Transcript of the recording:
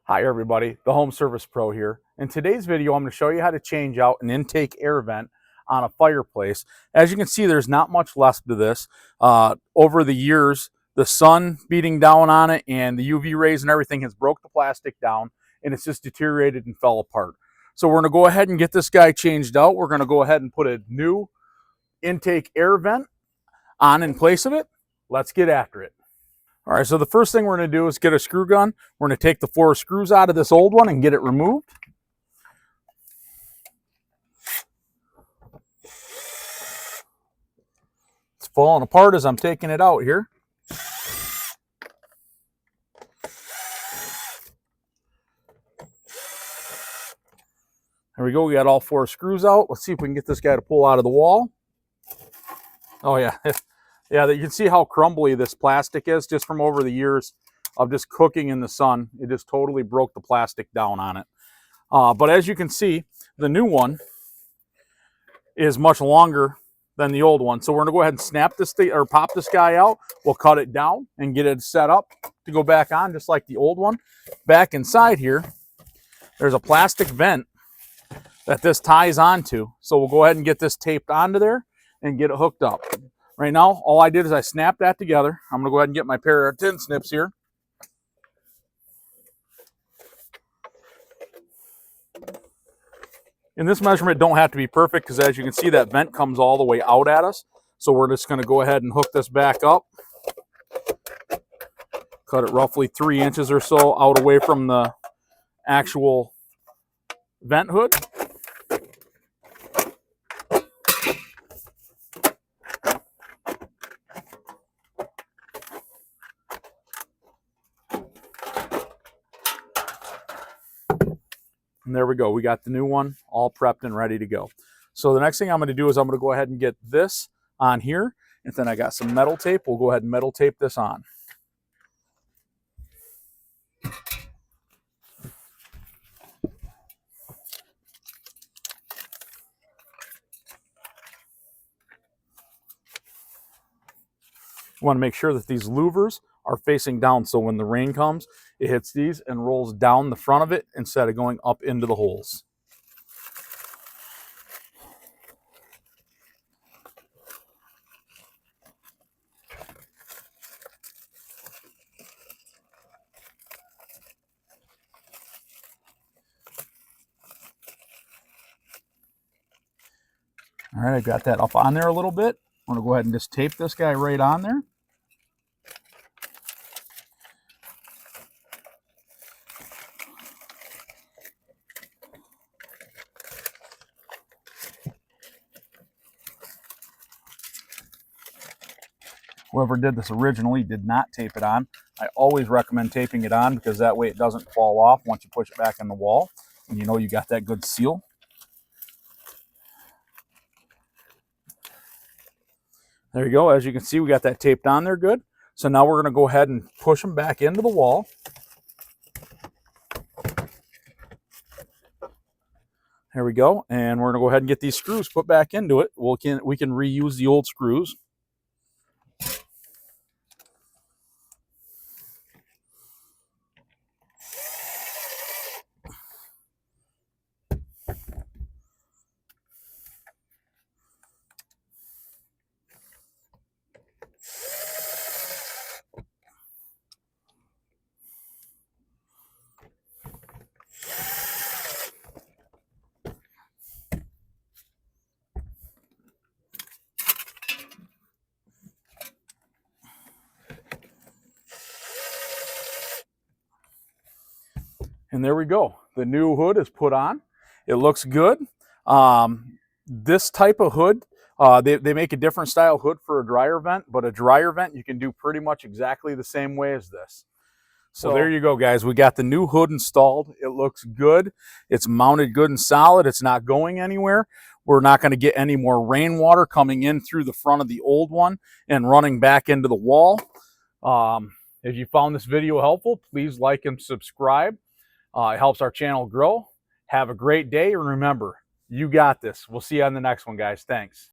Hi everybody, the Home Service Pro here. In today's video, I'm going to show you how to change out an intake air vent on a fireplace. As you can see, there's not much left to this. Over the years, the sun beating down on it and the UV rays and everything has broke the plastic down and it's just deteriorated and fell apart. So we're going to go ahead and get this guy changed out. We're going to go ahead and put a new intake air vent on in place of it. Let's get after it. All right, so the first thing we're going to do is get a screw gun. We're going to take the 4 screws out of this old one and get it removed. It's falling apart as I'm taking it out here. There we go, we got all 4 screws out. Let's see if we can get this guy to pull out of the wall. Oh yeah, yeah, you can see how crumbly this plastic is just from over the years of just cooking in the sun. It just totally broke the plastic down on it. But as you can see, the new one is much longer than the old one. So we're gonna go ahead and snap this thing or pop this guy out. We'll cut it down and get it set up to go back on just like the old one. Back inside here, there's a plastic vent that this ties onto. So we'll go ahead and get this taped onto there and get it hooked up. Right now, all I did is I snapped that together. I'm gonna go ahead and get my pair of tin snips here. And this measurement don't have to be perfect because as you can see, that vent comes all the way out at us. So we're just gonna go ahead and hook this back up. Cut it roughly 3 inches or so out away from the actual vent hood. And there we go. We got the new one all prepped and ready to go. So the next thing I'm going to do is I'm going to go ahead and get this on here. And then I got some metal tape. We'll go ahead and metal tape this on. You want to make sure that these louvers are facing down so when the rain comes, it hits these and rolls down the front of it instead of going up into the holes. All right, I got that up on there a little bit. I'm going to go ahead and just tape this guy right on there. Whoever did this originally did not tape it on. I always recommend taping it on because that way it doesn't fall off once you push it back in the wall. And you know you got that good seal. There you go. As you can see, we got that taped on there good. So now we're going to go ahead and push them back into the wall. There we go. And we're going to go ahead and get these screws put back into it. We can reuse the old screws. And there we go. The new hood is put on. It looks good. This type of hood, they make a different style hood for a dryer vent, but a dryer vent you can do pretty much exactly the same way as this. So there you go, guys. We got the new hood installed. It looks good. It's mounted good and solid. It's not going anywhere. We're not going to get any more rainwater coming in through the front of the old one and running back into the wall. If you found this video helpful, please like and subscribe. It helps our channel grow. Have a great day, and remember, you got this. We'll see you on the next one, guys. Thanks.